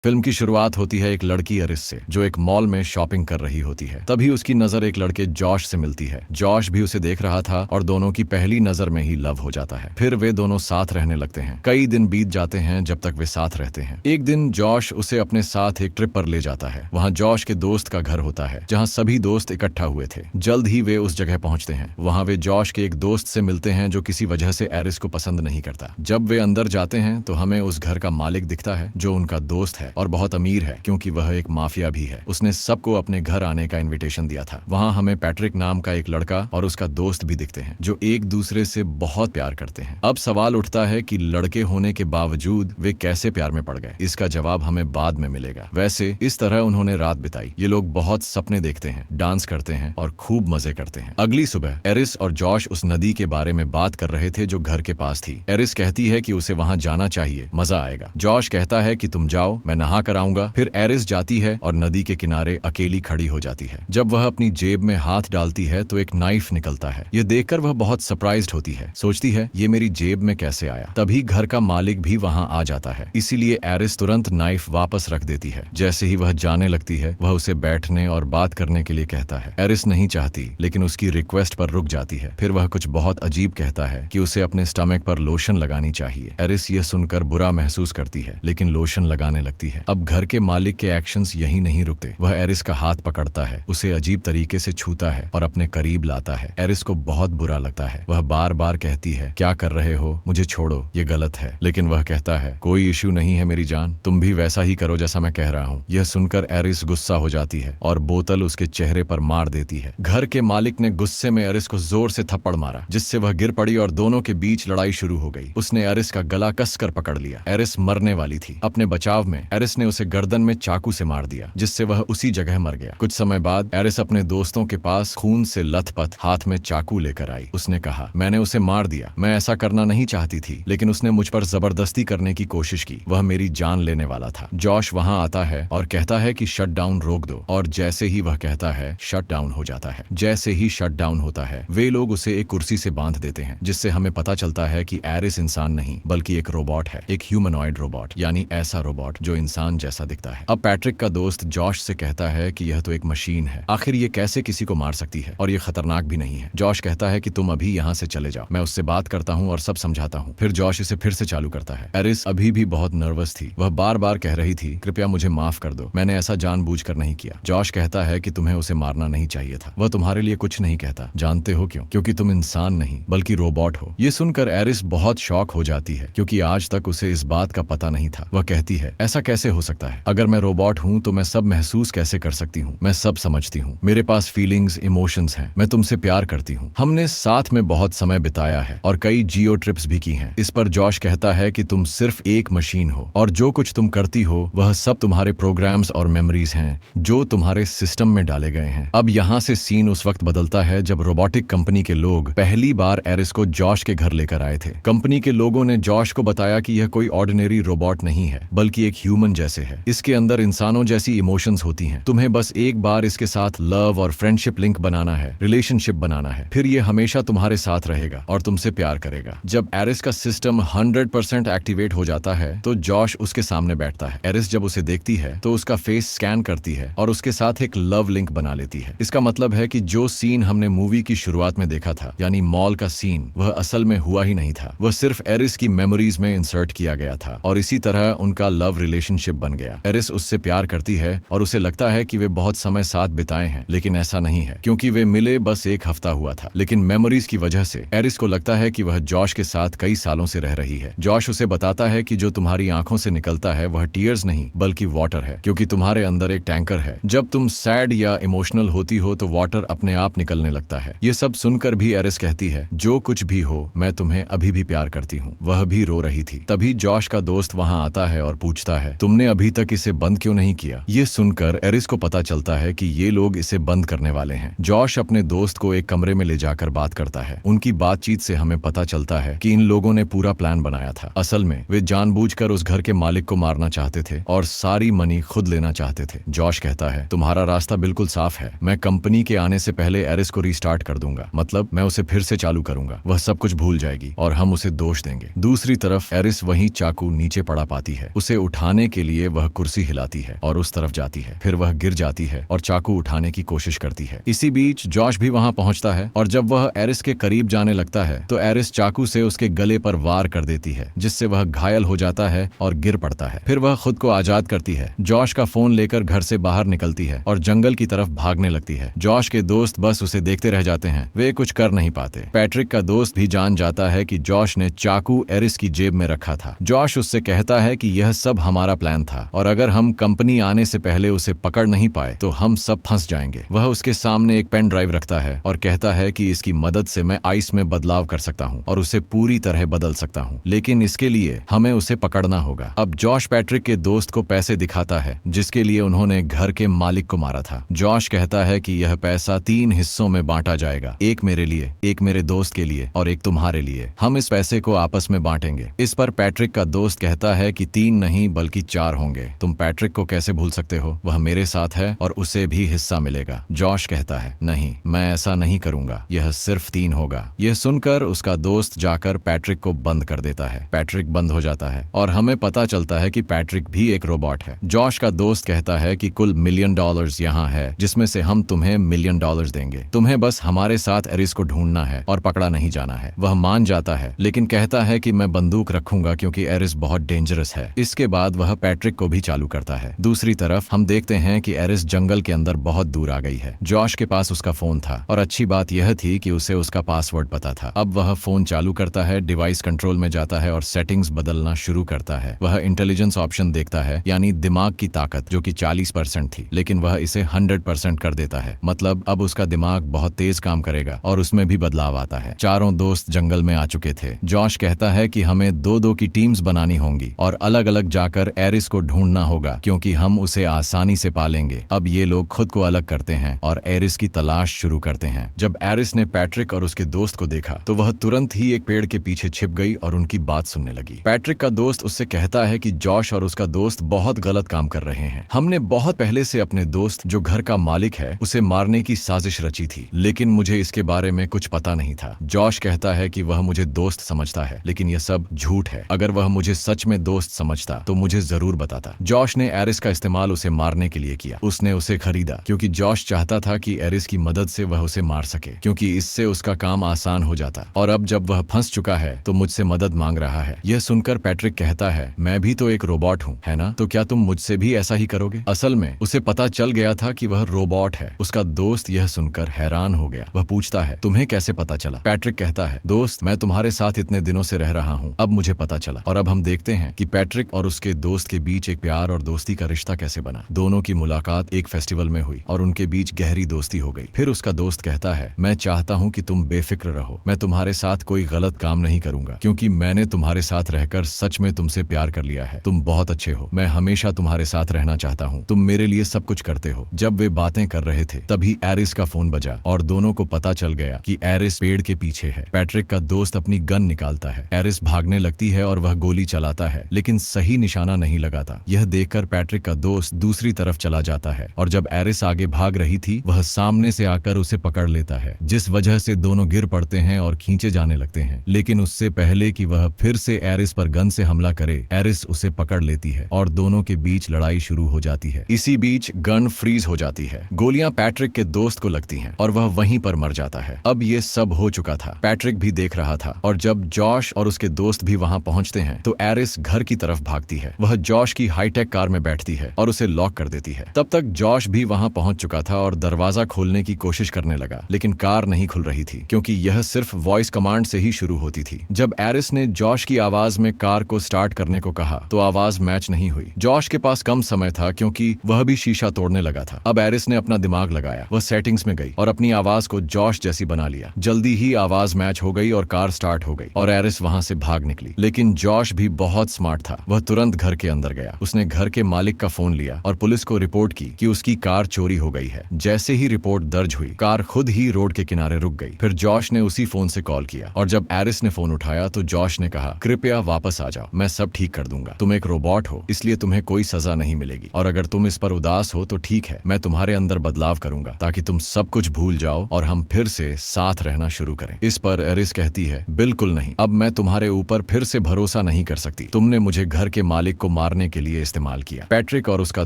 Film की शुरुआत होती है एक लड़की एरिस से, जो एक मॉल में शॉपिंग कर रही होती है। तभी उसकी नजर एक लड़के जॉश से मिलती है। जॉश भी उसे देख रहा था और दोनों की पहली नजर में ही लव हो जाता है। फिर वे दोनों साथ रहने लगते हैं। कई दिन बीत जाते हैं जब तक वे साथ रहते हैं। एक दिन जॉश उसे अपने साथ एक ट्रिप पर ले जाता है। वहाँ जॉश के दोस्त का घर होता है, जहाँ सभी दोस्त इकट्ठा हुए थे। जल्द ही वे उस जगह पहुंचते हैं। वहाँ वे जॉश के एक दोस्त से मिलते हैं जो किसी वजह से एरिस को पसंद नहीं करता। जब वे अंदर जाते हैं तो हमें उस घर का मालिक दिखता है, जो उनका दोस्त है और बहुत अमीर है, क्योंकि वह एक माफिया भी है। उसने सबको अपने घर आने का इनविटेशन दिया था। वहाँ हमें पैट्रिक नाम का एक लड़का और उसका दोस्त भी दिखते हैं, जो एक दूसरे से बहुत प्यार करते हैं। अब सवाल उठता है कि लड़के होने के बावजूद वे कैसे प्यार में पड़ गए। इसका जवाब हमें बाद में मिलेगा। वैसे इस तरह उन्होंने रात बिताई। ये लोग बहुत सपने देखते हैं, डांस करते हैं और खूब मजे करते हैं। अगली सुबह एरिस और जॉश उस नदी के बारे में बात कर रहे थे जो घर के पास थी। एरिस कहती है कि उसे वहाँ जाना चाहिए, मजा आएगा। जॉश कहता है कि तुम जाओ, मैं नहा कर आऊंगा। फिर एरिस जाती है और नदी के किनारे अकेली खड़ी हो जाती है। जब वह अपनी जेब में हाथ डालती है तो एक नाइफ निकलता है। ये देखकर वह बहुत सरप्राइज्ड होती है। सोचती है ये मेरी जेब में कैसे आया। तभी घर का मालिक भी वहाँ आ जाता है, इसीलिए एरिस तुरंत नाइफ वापस रख देती है। जैसे ही वह जाने लगती है, वह उसे बैठने और बात करने के लिए कहता है। एरिस नहीं चाहती, लेकिन उसकी रिक्वेस्ट पर रुक जाती है। फिर वह कुछ बहुत अजीब कहता है कि उसे अपने स्टमक पर लोशन लगानी चाहिए। एरिस यह सुनकर बुरा महसूस करती है, लेकिन लोशन लगाने लगती है। अब घर के मालिक के एक्शंस यही नहीं रुकते। वह एरिस का हाथ पकड़ता है, उसे अजीब तरीके से छूता है और अपने करीब लाता है। एरिस को बहुत बुरा लगता है। वह बार बार कहती है, क्या कर रहे हो, मुझे छोड़ो, ये गलत है। लेकिन वह कहता है, कोई इश्यू नहीं है मेरी जान, तुम भी वैसा ही करो जैसा मैं कह रहा हूँ। यह सुनकर एरिस गुस्सा हो जाती है और बोतल उसके चेहरे पर मार देती है। घर के मालिक ने गुस्से में एरिस को जोर से थप्पड़ मारा, जिससे वह गिर पड़ी और दोनों के बीच लड़ाई शुरू हो गई। उसने एरिस का गला कसकर पकड़ लिया। एरिस मरने वाली थी। अपने बचाव में एरिस ने उसे गर्दन में चाकू से मार दिया, जिससे वह उसी जगह मर गया। कुछ समय बाद एरिस अपने दोस्तों के पास खून से लथपथ हाथ में चाकू लेकर आई। उसने कहा, मैंने उसे मार दिया, मैं ऐसा करना नहीं चाहती थी, लेकिन उसने मुझ पर जबरदस्ती करने की कोशिश की। वह मेरी जान लेने वाला था। जॉश वहाँ आता है और कहता है कि शट डाउन रोक दो, और जैसे ही वह कहता है, शट डाउन हो जाता है। जैसे ही शट डाउन होता है, वे लोग उसे एक कुर्सी से बांध देते हैं, जिससे हमें पता चलता है कि एरिस इंसान नहीं बल्कि एक रोबोट है, एक ह्यूमनॉइड रोबोट, यानी ऐसा रोबोट जो इंसान जैसा दिखता है। अब पैट्रिक का दोस्त जॉश से कहता है कि यह तो एक मशीन है, आखिर ये कैसे किसी को मार सकती है, और ये खतरनाक भी नहीं है। जॉश कहता है कि तुम अभी यहाँ से चले जाओ, मैं उससे बात करता हूँ और सब समझाता हूँ। फिर जॉश इसे फिर से चालू करता है। एरिस अभी भी बहुत नर्वस थी। वह बार बार कह रही थी, कृपया मुझे माफ कर दो, मैंने ऐसा जानबूझकर नहीं किया। जॉश कहता है कि तुम्हें उसे मारना नहीं चाहिए था, वह तुम्हारे लिए कुछ नहीं कहता। जानते हो क्यों? क्योंकि तुम इंसान नहीं बल्कि रोबोट हो। ये सुनकर एरिस बहुत शॉक हो जाती है, क्योंकि आज तक उसे इस बात का पता नहीं था। वह कहती है, ऐसा कैसे हो सकता है? अगर मैं रोबोट हूँ तो मैं सब महसूस कैसे कर सकती हूँ? मैं सब समझती हूँ, मेरे पास फीलिंग्स, इमोशंस हैं, मैं तुमसे प्यार करती हूँ। हमने साथ में बहुत समय बिताया है और कई जियो ट्रिप्स भी की हैं। इस पर जॉश कहता है कि तुम सिर्फ एक मशीन हो और जो कुछ तुम करती हो वह सब तुम्हारे प्रोग्राम्स और मेमोरीज हैं जो तुम्हारे सिस्टम में डाले गए हैं। अब यहाँ से सीन उस वक्त बदलता है जब रोबोटिक कंपनी के लोग पहली बार एरिस को जॉश के घर लेकर आए थे। कंपनी के लोगों ने जॉश को बताया कि यह कोई ऑर्डिनरी रोबोट नहीं है, बल्कि एक ह्यूमन जैसे है। इसके अंदर इंसानों जैसी इमोशंस होती हैं। तुम्हें बस एक बार इसके साथ लव और फ्रेंडशिप लिंक बनाना है, रिलेशनशिप बनाना है, फिर ये हमेशा तुम्हारे साथ रहेगा और तुमसे प्यार करेगा। जब एरिस का सिस्टम 100% एक्टिवेट हो जाता है तो जॉश उसके सामने बैठता है। एरिस जब उसे देखती है तो उसका फेस स्कैन करती है और उसके साथ एक लव लिंक बना लेती है। इसका मतलब है कि जो सीन हमने मूवी की शुरुआत में देखा था, यानी मॉल का सीन, वह असल में हुआ ही नहीं था। वह सिर्फ एरिस की मेमोरीज में इंसर्ट किया गया था और इसी तरह उनका लव रिलेशनशिप बन गया। एरिस उससे प्यार करती है और उसे लगता है कि वे बहुत समय साथ बिताए हैं, लेकिन ऐसा नहीं है, क्योंकि वे मिले बस एक हफ्ता हुआ था। लेकिन मेमोरीज की वजह से एरिस को लगता है कि वह जॉश के साथ कई सालों से रह रही है। जॉश उसे बताता है कि जो तुम्हारी आंखों से निकलता है वह टीयर्स नहीं बल्कि वाटर है, क्योंकि तुम्हारे अंदर एक टैंकर है। जब तुम सैड या इमोशनल होती हो तो वाटर अपने आप निकलने लगता है। ये सब सुनकर भी एरिस कहती है, जो कुछ भी हो मैं तुम्हें अभी भी प्यार करती हूँ। वह भी रो रही थी। तभी जॉश का दोस्त वहाँ आता है और पूछता है, तुमने अभी तक इसे बंद क्यों नहीं किया? ये सुनकर एरिस को पता चलता है कि ये लोग इसे बंद करने वाले हैं। जॉश अपने दोस्त को एक कमरे में ले जाकर बात करता है। उनकी बातचीत से हमें पता चलता है कि इन लोगों ने पूरा प्लान बनाया था। असल में वे जानबूझकर उस घर के मालिक को मारना चाहते थे और सारी मनी खुद लेना चाहते थे। जॉश कहता है, तुम्हारा रास्ता बिल्कुल साफ है, मैं कंपनी के आने से पहले एरिस को रीस्टार्ट कर दूंगा, मतलब मैं उसे फिर से चालू करूंगा। वह सब कुछ भूल जाएगी और हम उसे दोष देंगे। दूसरी तरफ एरिस वहीं चाकू नीचे पड़ा पाती है। उसे उठाने के लिए वह कुर्सी हिलाती है और उस तरफ जाती है। फिर वह गिर जाती है और चाकू उठाने की कोशिश करती है। इसी बीच जॉश भी वहां पहुंचता है और जब वह एरिस के करीब जाने लगता है तो एरिस चाकू से उसके गले पर वार कर देती है, जिससे वह घायल हो जाता है और गिर पड़ता है। फिर वह खुद को आजाद करती है। जॉश का फोन लेकर घर से बाहर निकलती है और जंगल की तरफ भागने लगती है। जॉश के दोस्त बस उसे देखते रह जाते हैं, वे कुछ कर नहीं पाते। पैट्रिक का दोस्त भी जान जाता है कि जॉश ने चाकू एरिस की जेब में रखा था। जॉश उससे कहता है कि यह सब हमारा प्लान था और अगर हम कंपनी आने से पहले उसे पकड़ नहीं पाए तो हम सब फंस जाएंगे। वह उसके सामने एक पेन ड्राइव रखता है और कहता है कि इसकी मदद से मैं आइस में बदलाव कर सकता हूँ और उसे पूरी तरह बदल सकता हूँ, लेकिन इसके लिए हमें उसे पकड़ना होगा। अब जॉश पैट्रिक के दोस्त को पैसे दिखाता है जिसके लिए उन्होंने घर के मालिक को मारा था। जॉश कहता है कि यह पैसा 3 हिस्सों में बांटा जाएगा, एक मेरे लिए, एक मेरे दोस्त के लिए और एक तुम्हारे लिए। हम इस पैसे को आपस में बांटेंगे। इस पर पैट्रिक का दोस्त कहता है कि 3 नहीं बल्कि 4 होंगे। तुम पैट्रिक को कैसे भूल सकते हो, वह मेरे साथ है और उसे भी हिस्सा मिलेगा। जॉश कहता है नहीं, मैं ऐसा नहीं करूंगा, यह सिर्फ 3 होगा। यह सुनकर उसका दोस्त जाकर पैट्रिक को बंद कर देता है। पैट्रिक बंद हो जाता है और हमें पता चलता है कि पैट्रिक भी एक रोबोट है। जॉश का दोस्त कहता है कि कुल $1 मिलियन यहाँ है, जिसमें से हम तुम्हें $1 मिलियन देंगे। तुम्हें बस हमारे साथ एरिस को ढूंढना है और पकड़ा नहीं जाना है। वह मान जाता है लेकिन कहता है कि मैं बंदूक रखूंगा क्योंकि एरिस बहुत डेंजरस है। इसके बाद वह पैट्रिक को भी चालू करता है। दूसरी तरफ हम देखते हैं कि एरिस जंगल के अंदर बहुत दूर आ गई है। जॉश के पास उसका फोन था और अच्छी बात यह थी कि उसे उसका पासवर्ड पता था। अब वह फोन चालू करता है, डिवाइस कंट्रोल में जाता है और सेटिंग्स बदलना शुरू करता है। वह इंटेलिजेंस ऑप्शन देखता है, यानी दिमाग की ताकत, जो कि 40% थी, लेकिन वह इसे 100% कर देता है। मतलब अब उसका दिमाग बहुत तेज काम करेगा और उसमें भी बदलाव आता है। चारों दोस्त जंगल में आ चुके थे। जॉश कहता है कि हमें 2-2 की टीम्स बनानी होंगी और अलग अलग जाकर एरिस को ढूंढना होगा क्योंकि हम उसे आसानी से पालेंगे। अब ये लोग खुद को अलग करते हैं और एरिस की तलाश शुरू करते हैं। जब एरिस ने पैट्रिक और उसके दोस्त को देखा तो वह तुरंत ही एक पेड़ के पीछे छिप गई और उनकी बात सुनने लगी। पैट्रिक का दोस्त उससे कहता है कि जॉश और उसका दोस्त बहुत गलत काम कर रहे हैं। हमने बहुत पहले से अपने दोस्त जो घर का मालिक है उसे मारने की साजिश रची थी, लेकिन मुझे इसके बारे में कुछ पता नहीं था। जॉश कहता है कि वह मुझे दोस्त समझता है, लेकिन यह सब झूठ है। अगर वह मुझे सच में दोस्त समझता तो मुझे जरूर बताता। जॉश ने एरिस का इस्तेमाल उसे मारने के लिए किया। उसने उसे खरीदा क्योंकि जॉश चाहता था कि एरिस की मदद से वह उसे मार सके, क्योंकि इससे उसका काम आसान हो जाता। और अब जब वह फंस चुका है तो मुझसे मदद मांग रहा है। यह सुनकर पैट्रिक कहता है, मैं भी तो एक रोबोट हूँ, है ना? तो क्या तुम मुझसे भी ऐसा ही करोगे? असल में उसे पता चल गया था कि वह रोबोट है। उसका दोस्त यह सुनकर हैरान हो गया। वह पूछता है, तुम्हें कैसे पता चला? पैट्रिक कहता है, दोस्त, मैं तुम्हारे साथ इतने दिनों से रह रहा हूँ, अब मुझे पता चला। और अब हम देखते हैं कि पैट्रिक और उसके दोस्त के बीच एक प्यार और दोस्ती का रिश्ता कैसे बना। दोनों की मुलाकात एक फेस्टिवल में हुई और उनके बीच गहरी दोस्ती हो गई। फिर उसका दोस्त कहता है, मैं चाहता हूँ कि तुम बेफिक्र रहो, मैं तुम्हारे साथ कोई गलत काम नहीं करूंगा क्योंकि मैंने तुम्हारे साथ रहकर सच में तुमसे प्यार कर लिया है। तुम बहुत अच्छे हो, मैं हमेशा तुम्हारे साथ रहना चाहता हूँ, तुम मेरे लिए सब कुछ करते हो। जब वे बातें कर रहे थे तभी एरिस का फोन बजा और दोनों को पता चल गया कि एरिस पेड़ के पीछे है। पैट्रिक का दोस्त अपनी गन निकालता है। एरिस भागने लगती है और वह गोली चलाता है, लेकिन सही निशाना नहीं लगाता। यह देखकर पैट्रिक का दोस्त दूसरी तरफ चला जाता है और जब एरिस आगे भाग रही थी वह सामने से आकर उसे पकड़ लेता है, जिस वजह से दोनों गिर पड़ते हैं और खींचे जाने लगते हैं। लेकिन उससे पहले कि वह फिर से एरिस पर गन से हमला करे, एरिस उसे पकड़ लेती है और दोनों के बीच लड़ाई शुरू हो जाती है। इसी बीच गन फ्रीज हो जाती है। गोलियां पैट्रिक के दोस्त को लगती हैं और वह वहीं पर मर जाता है। अब ये सब हो चुका था। पैट्रिक भी देख रहा था और जब जॉश और उसके दोस्त भी वहां पहुंचते हैं तो एरिस घर की तरफ भागती है। वह जॉश की हाईटेक कार में बैठती है और उसे लॉक कर देती है। तब तक जॉश भी वहां पहुंच चुका था और दरवाजा खोलने की कोशिश करने लगा, लेकिन कार नहीं खुल रही थी क्योंकि यह सिर्फ वॉइस कमांड से ही शुरू होती थी। जब एरिस ने जॉश की आवाज में कार को स्टार्ट करने को कहा तो आवाज मैच नहीं हुई। जॉश के पास कम समय था क्योंकि वह भी शीशा तोड़ने लगा था। अब एरिस ने अपना दिमाग लगाया, वह सेटिंग्स में गई और अपनी आवाज को जॉश जैसी बना लिया। जल्दी ही आवाज मैच हो गई और कार स्टार्ट हो गई और एरिस वहां से भाग निकली। लेकिन जॉश भी बहुत स्मार्ट था। वह तुरंत घर के अंदर गया। उसने घर के मालिक का फोन लिया और पुलिस को रिपोर्ट की कि उसकी कार चोरी हो गई है। जैसे ही रिपोर्ट दर्ज हुई, कार खुद ही रोड के किनारे रुक गई। फिर जॉश ने उसी फोन से कॉल किया और जब एरिस ने फोन उठाया तो जॉश ने कहा, कृपया वापस आ जाओ, मैं सब ठीक कर दूंगा। तुम एक रोबोट हो, इसलिए तुम्हें कोई सजा नहीं मिलेगी और अगर तुम इस पर उदास हो तो ठीक है, मैं तुम्हारे अंदर बदलाव करूंगा ताकि तुम सब कुछ भूल जाओ और हम फिर से साथ रहना शुरू करें। इस पर एरिस कहती है, बिल्कुल नहीं, अब मैं तुम्हारे ऊपर फिर से भरोसा नहीं कर सकती। तुमने मुझे घर के मालिक को मारने के लिए इस्तेमाल किया। पैट्रिक और उसका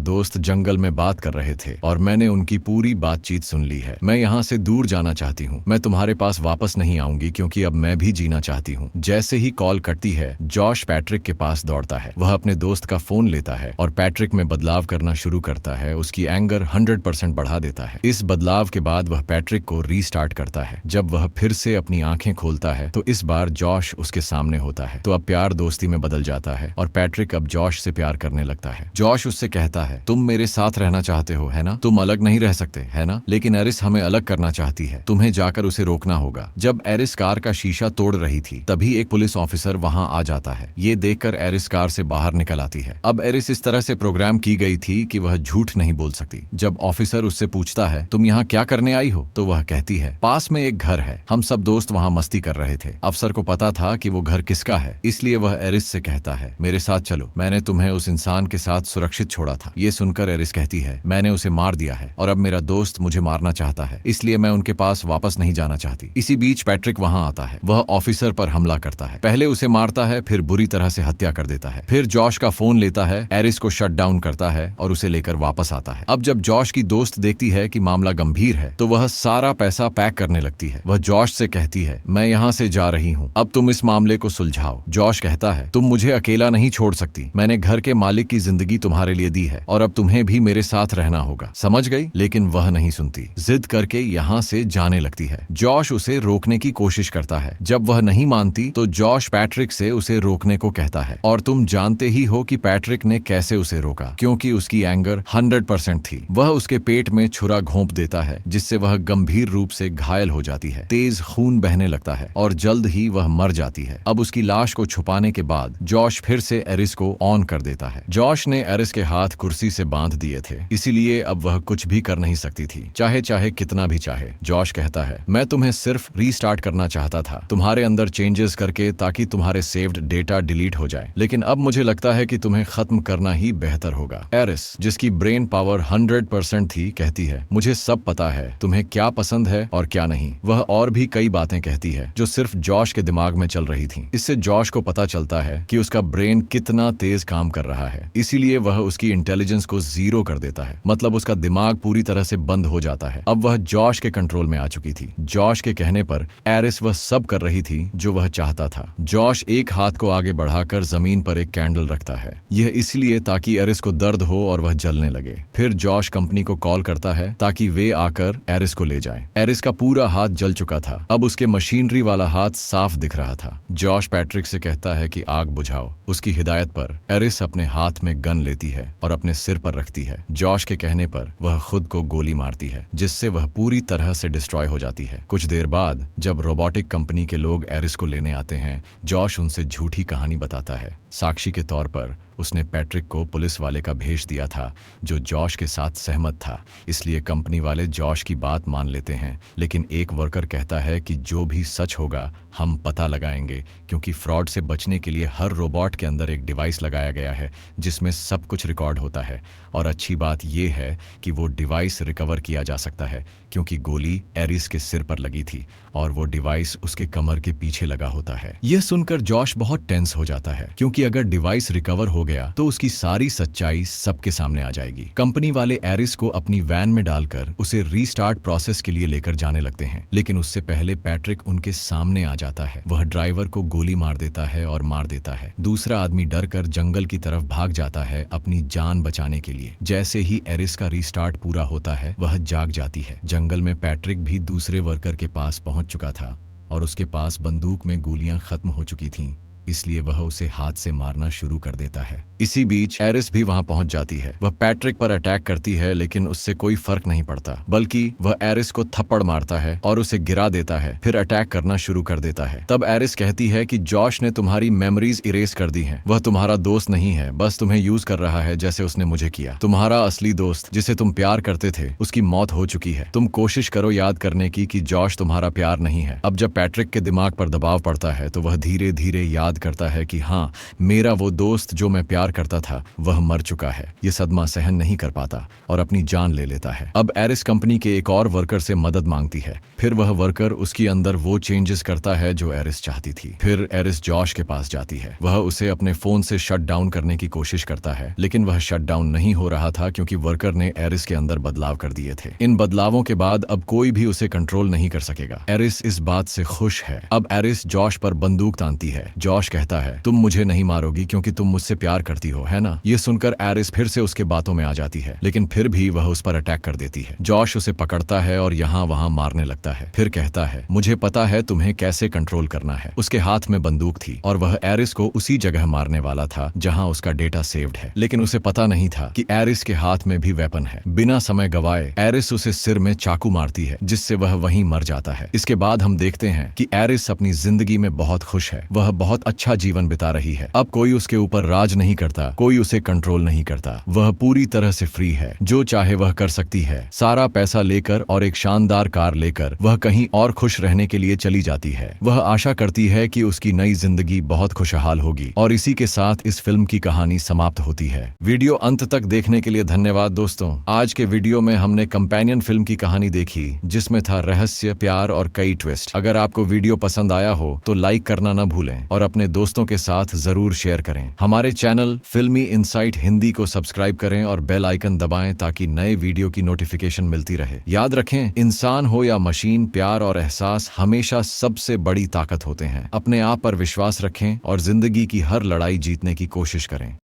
दोस्त जंगल में बात कर रहे थे और मैंने उनकी पूरी बातचीत सुन ली है। मैं यहाँ से दूर जाना चाहती हूँ। मैं तुम्हारे पास वापस नहीं आऊंगी क्योंकि अब मैं भी जीना चाहती हूँ। जैसे ही कॉल कटती है, जॉश पैट्रिक के पास दौड़ता है। वह अपने दोस्त का फोन लेता है और पैट्रिक में बदलाव करना शुरू करता है। उसकी एंगर 100% बढ़ा देता है। इस बदलाव के बाद वह पैट्रिक को रीस्टार्ट करता है। जब वह फिर से अपनी आंखें खोलता है तो इस बार जॉश उसके सामने होता है। तो अब प्यार दोस्ती में बदल जाता है और पैट्रिक अब जॉश से प्यार करने लगता है। जॉश उससे कहता है, तुम मेरे साथ रहना चाहते हो, है ना? तुम अलग नहीं रह सकते, है ना? लेकिन एरिस हमें अलग करना चाहती है। तुम्हें जाकर उसे रोकना होगा। जब एरिस कार का शीशा तोड़ रही थी तभी एक पुलिस ऑफिसर वहां आ जाता है। ये देखकर एरिस कार से बाहर निकल आती है। अब एरिस इस तरह से प्रोग्राम की गई थी कि वह झूठ नहीं बोल सकती। जब ऑफिसर उससे पूछता है, तुम यहाँ क्या करने आई हो, तो वह कहती है, पास में एक घर है, हम सब दोस्त वहाँ मस्ती कर रहे थे। अफसर को पता था कि वो घर किसका है, इसलिए वह एरिस से कहता है, मेरे साथ चलो, मैंने तुम्हें उस इंसान के साथ सुरक्षित छोड़ा था। ये सुनकर एरिस कहती है, मैंने उसे मार दिया है और अब मेरा दोस्त मुझे मारना चाहता है, इसलिए मैं उनके पास वापस नहीं जाना चाहती। इसी बीच पैट्रिक वहाँ आता है। वह ऑफिसर पर हमला करता है। पहले उसे मारता है, फिर बुरी तरह से हत्या कर देता है। फिर जॉश का फोन लेता है, एरिस को शट डाउन करता है और उसे लेकर वापस आता है। अब जब जॉश की दोस्त देखती है कि मामला गंभीर है तो वह सारा पैसा पैक करने लगती है। वह जॉश से कहती है, मैं यहाँ से जा रही हूँ, अब तुम इस मामले को सुलझाओ। जॉश कहता है, तुम मुझे अकेला नहीं छोड़ सकती। मैंने घर के मालिक की जिंदगी तुम्हारे लिए दी है और अब तुम्हें भी मेरे साथ रहना होगा, समझ गई? लेकिन वह नहीं सुनती, जिद करके यहाँ से जाने लगती है। जॉश उसे रोकने की कोशिश करता है। जब वह नहीं मानती तो जॉश पैट्रिक से उसे रोकने को कहता है और तुम जानते ही हो कि पैट्रिक ने कैसे उसे रोका, क्योंकि उसकी एंगर 100% थी। वह उसके पेट में छुरा घोंप देता है जिससे वह गंभीर रूप से घायल हो जाती है। तेज खून बहने लगता है और जल्द ही वह मर जाती है। अब उसकी लाश को छुपाने के बाद जॉश फिर से एरिस को ऑन कर देता है। जॉश ने एरिस के हाथ कुर्सी से बांध दिए थे, इसीलिए अब वह कुछ भी कर नहीं सकती थी, चाहे चाहे कितना भी चाहे। जॉश कहता है, मैं तुम्हें सिर्फ रीस्टार्ट करना चाहता था, तुम्हारे अंदर चेंजेस करके, ताकि तुम्हारे सेव्ड डेटा डिलीट हो जाए, लेकिन अब मुझे लगता है कि तुम्हें खत्म करना ही बेहतर होगा। एरिस, जिसकी ब्रेन पावर 100% थी, कहती है, मुझे सब पता है तुम्हें क्या पसंद है और क्या नहीं। वह और भी कई बातें कहती है जो सिर्फ जॉश के दिमाग में चल रही थी। इससे जॉश को पता चलता है कि उसका ब्रेन कितना तेज काम कर रहा है, इसीलिए वह उसकी इंटेलिजेंस को 0 कर देता है। मतलब उसका दिमाग पूरी तरह से बंद हो जाता है। अब वह जॉश के कंट्रोल में आ चुकी थी। जॉश के कहने पर एरिस वह सब कर रही थी जो वह चाहता था। जॉश एक हाथ को आगे बढ़ाकर जमीन पर एक कैंडल रखता है, यह इसलिए ताकि एरिस को दर्द हो और वह जलने लगे। फिर जॉश कंपनी को कॉल करता है ताकि वे आकर एरिस को ले जाएं। एरिस का पूरा हाथ जल चुका था, अब उसके मशीनरी वाला हाथ साफ दिख रहा था। जॉश पैट्रिक से कहता है कि आग बुझाओ। उसकी हिदायत पर एरिस अपने हाथ में गन लेती है और अपने सिर पर रखती है। जॉश के कहने पर वह खुद को गोली मारती है, जिससे वह पूरी तरह से डिस्ट्रॉय हो जाती है। कुछ देर बाद जब रोबोटिक कंपनी के लोग एरिस को लेने आते हैं, जॉश उनसे झूठी कहानी बताता है। साक्षी के तौर पर उसने पैट्रिक को पुलिस वाले का भेज दिया था जो जॉश के साथ सहमत था, इसलिए कंपनी वाले जॉश की बात मान लेते हैं। लेकिन एक वर्कर कहता है कि जो भी सच होगा हम पता लगाएंगे, क्योंकि फ्रॉड से बचने के लिए हर रोबोट के अंदर एक डिवाइस लगाया गया है जिसमें सब कुछ रिकॉर्ड होता है। और अच्छी बात यह है कि वो डिवाइस रिकवर किया जा सकता है क्योंकि गोली एरिस के सिर पर लगी थी और वो डिवाइस उसके कमर के पीछे लगा होता है। यह सुनकर जॉश बहुत टेंस हो जाता है क्योंकि अगर डिवाइस रिकवर हो गया तो उसकी सारी सच्चाई सबके सामने आ जाएगी। कंपनी वाले एरिस को अपनी वैन में डालकर उसे रीस्टार्ट प्रोसेस के लिए लेकर जाने लगते हैं, लेकिन उससे पहले पैट्रिक उनके सामने आ जाता है। वह ड्राइवर को गोली मार देता है और मार देता है। दूसरा आदमी डरकर जंगल की तरफ भाग जाता है अपनी जान बचाने के लिए। जैसे ही एरिस का रीस्टार्ट पूरा होता है वह जाग जाती है। जंगल में पैट्रिक भी दूसरे वर्कर के पास पहुंच चुका था और उसके पास बंदूक में गोलियां खत्म हो चुकी थीं, इसलिए वह उसे हाथ से मारना शुरू कर देता है। इसी बीच एरिस भी वहां पहुंच जाती है। वह पैट्रिक पर अटैक करती है, लेकिन उससे कोई फर्क नहीं पड़ता, बल्कि वह एरिस को थप्पड़ मारता है और उसे गिरा देता है, फिर अटैक करना शुरू कर देता है। तब एरिस कहती है कि जॉश ने तुम्हारी मेमोरीज इरेज कर दी हैं। वह तुम्हारा दोस्त नहीं है, बस तुम्हें यूज कर रहा है जैसे उसने मुझे किया। तुम्हारा असली दोस्त जिसे तुम प्यार करते थे उसकी मौत हो चुकी है। तुम कोशिश करो याद करने की कि जॉश तुम्हारा प्यार नहीं है। अब जब पैट्रिक के दिमाग पर दबाव पड़ता है तो वह धीरे धीरे याद याद करता है कि हाँ, मेरा वो दोस्त जो मैं प्यार करता था वह मर चुका है। ये सदमा सहन नहीं कर पाता और अपनी जान ले लेता है। अब एरिस कंपनी के एक और वर्कर से मदद मांगती है। फिर वह वर्कर उसके अंदर वो चेंजेस करता है जो एरिस चाहती थी। फिर एरिस जॉश के पास जाती है। वह उसे अपने फोन से शट डाउन करने की कोशिश करता है, लेकिन वह शट डाउन नहीं हो रहा था क्योंकि वर्कर ने एरिस के अंदर बदलाव कर दिए थे। इन बदलावों के बाद अब कोई भी उसे कंट्रोल नहीं कर सकेगा। एरिस इस बात से खुश है। अब एरिस जॉश पर बंदूक तानती है। जॉश कहता है, तुम मुझे नहीं मारोगी क्योंकि तुम मुझसे प्यार करती हो, है ना? ये सुनकर एरिस फिर से उसके बातों में आ जाती है, लेकिन फिर भी वह उस पर अटैक कर देती है। जॉश उसे पकड़ता है और यहाँ वहाँ मारने लगता है। फिर कहता है, मुझे पता है तुम्हें कैसे कंट्रोल करना है। उसके हाथ में बंदूक थी और वह एरिस को उसी जगह मारने वाला था जहाँ उसका डेटा सेव्ड है, लेकिन उसे पता नहीं था कि एरिस के हाथ में भी वेपन है। बिना समय गवाए एरिस उसे सिर में चाकू मारती है, जिससे वह वहीं मर जाता है। इसके बाद हम देखते हैं कि एरिस अपनी जिंदगी में बहुत खुश है। वह बहुत अच्छा जीवन बिता रही है। अब कोई उसके ऊपर राज नहीं करता, कोई उसे कंट्रोल नहीं करता। वह पूरी तरह से फ्री है। जो चाहे वह कर सकती है। सारा पैसा लेकर और एक शानदार कार लेकर वह कहीं और खुश रहने के लिए चली जाती है। वह आशा करती है कि उसकी नई जिंदगी बहुत खुशहाल होगी। और इसी के साथ इस फिल्म की कहानी समाप्त होती है। वीडियो अंत तक देखने के लिए धन्यवाद दोस्तों। आज के वीडियो में हमने कंपेनियन फिल्म की कहानी देखी, जिसमें था रहस्य, प्यार और कई ट्विस्ट। अगर आपको वीडियो पसंद आया हो तो लाइक करना न भूलें और अपने दोस्तों के साथ जरूर शेयर करें। हमारे चैनल फिल्मी इनसाइट हिंदी को सब्सक्राइब करें और बेल आइकन दबाएं ताकि नए वीडियो की नोटिफिकेशन मिलती रहे। याद रखें, इंसान हो या मशीन, प्यार और एहसास हमेशा सबसे बड़ी ताकत होते हैं। अपने आप पर विश्वास रखें और जिंदगी की हर लड़ाई जीतने की कोशिश करें।